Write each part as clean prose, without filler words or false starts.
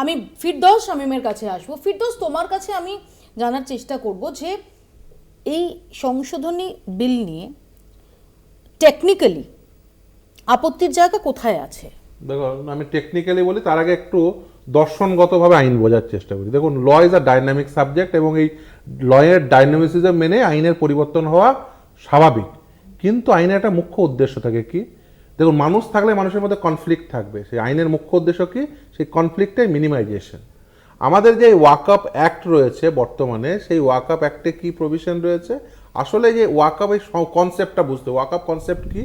আমি ফিরদৌস শামীমের কাছে আসবো। ফিরদৌস, তোমার কাছে আমি জানার চেষ্টা করব যে এই সংশোধনী বিল নিয়ে টেকনিক্যালি আপত্তির জায়গা কোথায় আছে? দেখো, আমি টেকনিক্যালি বলি, তার আগে একটু দর্শনগতভাবে আইন বোঝার চেষ্টা করি। দেখুন, law is a dynamic subject এবং এই লয়ের ডাইনামিসিজম মেনে আইনের পরিবর্তন হওয়া স্বাভাবিক। কিন্তু আইনের একটা মুখ্য উদ্দেশ্য থাকে কি? দেখুন, মানুষ থাকলে মানুষের মধ্যে কনফ্লিক্ট থাকবে। সেই আইনের মুখ্য উদ্দেশ্য কি? সেই কনফ্লিক্টের মিনিমাইজেশন। আমাদের যে ওয়াকআপ অ্যাক্ট রয়েছে বর্তমানে, সেই ওয়াকআপ অ্যাক্টে কি প্রভিশন রয়েছে? আসলে যে ওয়াকআপ, এই কনসেপ্টটা বুঝতে, ওয়াকআপ কনসেপ্ট কি?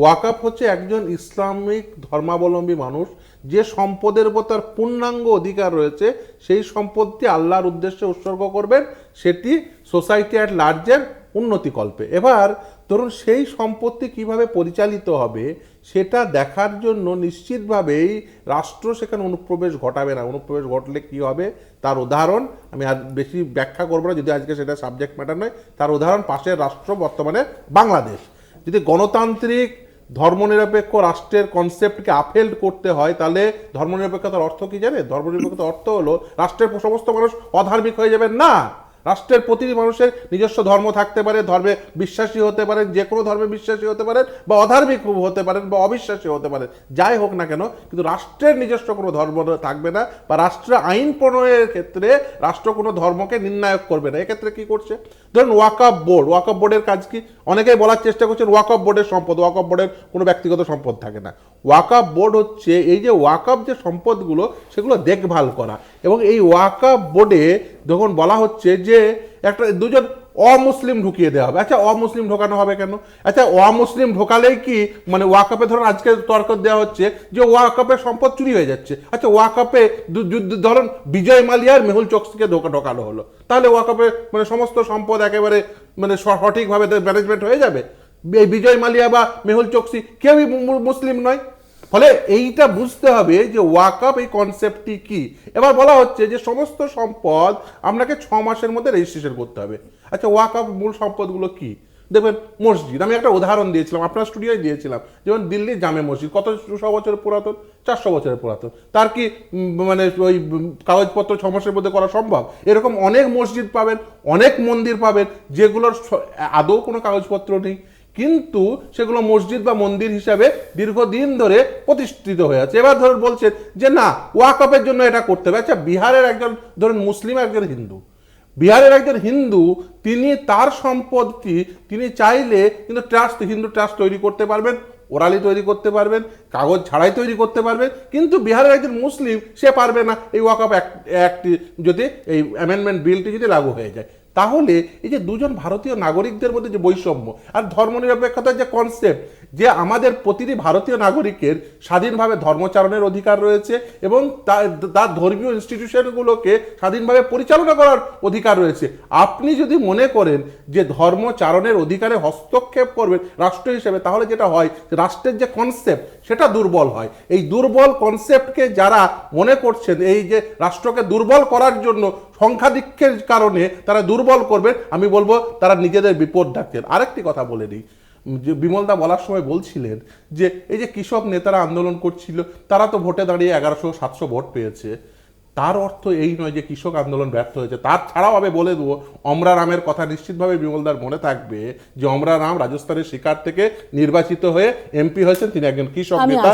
ওয়াকআপ হচ্ছে একজন ইসলামিক ধর্মাবলম্বী মানুষ যে সম্পদের উপর তার পূর্ণাঙ্গ অধিকার রয়েছে, সেই সম্পদটি আল্লাহর উদ্দেশ্যে উৎসর্গ করবেন, সেটি সোসাইটি অ্যাট লার্জের উন্নতিকল্পে। এবার ধরুন, সেই সম্পত্তি কিভাবে পরিচালিত হবে সেটা দেখার জন্য নিশ্চিতভাবেই রাষ্ট্র সেখানে অনুপ্রবেশ ঘটাবে না। অনুপ্রবেশ ঘটলে কি হবে তার উদাহরণ আমি আর বেশি ব্যাখ্যা করবো না, যদি আজকে সেটা সাবজেক্ট ম্যাটার নয়। তার উদাহরণ পাশের রাষ্ট্র বর্তমানে বাংলাদেশ। যদি গণতান্ত্রিক ধর্মনিরপেক্ষ রাষ্ট্রের কনসেপ্টকে আপহেল্ড করতে হয়, তাহলে ধর্মনিরপেক্ষতার অর্থ কি জানে? ধর্মনিরপেক্ষতার অর্থ হলো রাষ্ট্রের সমস্ত মানুষ অধার্মিক হয়ে যাবেন না। রাষ্ট্রের প্রতিটি মানুষের নিজস্ব ধর্ম থাকতে পারে, ধর্মে বিশ্বাসী হতে পারেন, যে কোনো ধর্মে বিশ্বাসী হতে পারেন, বা অধার্মিক হতে পারেন, বা অবিশ্বাসী হতে পারেন, যাই হোক না কেন, কিন্তু রাষ্ট্রের নিজস্ব কোনো ধর্ম থাকবে না, বা রাষ্ট্র আইন প্রণয়নের ক্ষেত্রে রাষ্ট্র কোনো ধর্মকে নির্ণায়ক করবে না। এক্ষেত্রে কি করছে? ধরুন ওয়াকআপ বোর্ড। ওয়াকআপ বোর্ডের কাজ কি? অনেকেই বলার চেষ্টা করছেন ওয়াকআপ বোর্ডের সম্পদ। ওয়াকআপ বোর্ডের কোনো ব্যক্তিগত সম্পদ থাকে না। ওয়াকআপ বোর্ড হচ্ছে এই যে ওয়াকআপ যে সম্পদগুলো, সেগুলো দেখভাল করা। এবং এই ওয়াকআপ বোর্ডে যখন বলা হচ্ছে যে একটা দুজন অমুসলিম ঢুকিয়ে দেওয়া হবে, আচ্ছা অমুসলিম ঢোকানো হবে কেন? আচ্ছা অমুসলিম ঢোকালেই কি মানে ওয়াকআপে, ধরুন আজকে তর্ক দেওয়া হচ্ছে যে ওয়াকআপের সম্পদ চুরি হয়ে যাচ্ছে, আচ্ছা ওয়াকআপে ধরুন বিজয় মালিয়ার মেহুল চোকসিকে ঢোকানো হলো, তাহলে ওয়াকআপে মানে সমস্ত সম্পদ একেবারে মানে সঠিকভাবে ম্যানেজমেন্ট হয়ে যাবে? এই বিজয় মালিয়া বা মেহুল চোকসি কেউই মুসলিম নয়। ফলে এইটা বুঝতে হবে যে ওয়াকআপ এই কনসেপ্টটি কি। এবার বলা হচ্ছে যে সমস্ত সম্পদ আপনাকে 6 মাসের মধ্যে রেজিস্ট্রেশন করতে হবে। আচ্ছা ওয়াকআপ মূল সম্পদগুলো কি? দেখবেন মসজিদ, আমি একটা উদাহরণ দিয়েছিলাম, আপনার স্টুডিওয় দিয়েছিলাম, যেমন দিল্লির জামে মসজিদ কত 200 বছরের পুরাতন, 400 বছরের পুরাতন। তার কি মানে ওই কাগজপত্র 6 মাসের মধ্যে করা সম্ভব? এরকম অনেক মসজিদ পাবেন, অনেক মন্দির পাবেন যেগুলোর আদৌ কোনো কাগজপত্র নেই, কিন্তু সেগুলো মসজিদ বা মন্দির হিসাবে দীর্ঘদিন ধরে প্রতিষ্ঠিত হয়ে আছে। এবার ধরুন বলছেন যে না, ওয়াকআপের জন্য এটা করতে হবে। আচ্ছা বিহারের একজন ধরুন মুসলিম, একজন হিন্দু, বিহারের একজন হিন্দু, তিনি তার সম্পদটি তিনি চাইলে কিন্তু ট্রাস্ট, হিন্দু ট্রাস্ট তৈরি করতে পারবেন, ওরালি তৈরি করতে পারবেন, কাগজ ছাড়াই তৈরি করতে পারবেন। কিন্তু বিহারের একজন মুসলিম সে পারবে না, এই ওয়াকআপ অ্যাক্ট যদি এই অ্যামেন্ডমেন্ট বিলটি যদি লাগু হয়ে যায়। তাহলে এই যে দুজন ভারতীয় নাগরিকদের মধ্যে যে বৈষম্য আর ধর্মনিরপেক্ষতার যে কনসেপ্ট, যে আমাদের প্রতিটি ভারতীয় নাগরিকের স্বাধীনভাবে ধর্মচারণের অধিকার রয়েছে এবং তার ধর্মীয় ইনস্টিটিউশনগুলোকে স্বাধীনভাবে পরিচালনা করার অধিকার রয়েছে। আপনি যদি মনে করেন যে ধর্মচারণের অধিকারে হস্তক্ষেপ করবেন রাষ্ট্র হিসেবে, তাহলে যেটা হয় রাষ্ট্রের যে কনসেপ্ট সেটা দুর্বল হয়। এই দুর্বল কনসেপ্টকে যারা মনে করছেন এই যে রাষ্ট্রকে দুর্বল করার জন্য সংখ্যাধিক্যের কারণে তারা দুর্বল করবেন, আমি বলবো তারা নিজেদের বিপদ ডাকছেন। আরেকটি কথা বলে দিই, বিমলদা বলার সময় বলছিলেন যে এই যে কৃষক নেতারা আন্দোলন করছিল, তারা তো ভোটে দাঁড়িয়ে 1100-700 ভোট পেয়েছে। তার অর্থ এই নয় যে কৃষক আন্দোলন ব্যর্থ হয়েছে। তার ছাড়াও আমি বলে দেবো, অমরা রামের কথা নিশ্চিতভাবে বিমলদার মনে থাকবে যে অমরা রাম রাজস্থানের শিকার থেকে নির্বাচিত হয়ে এমপি হয়েছেন, তিনি একজন কৃষক নেতা।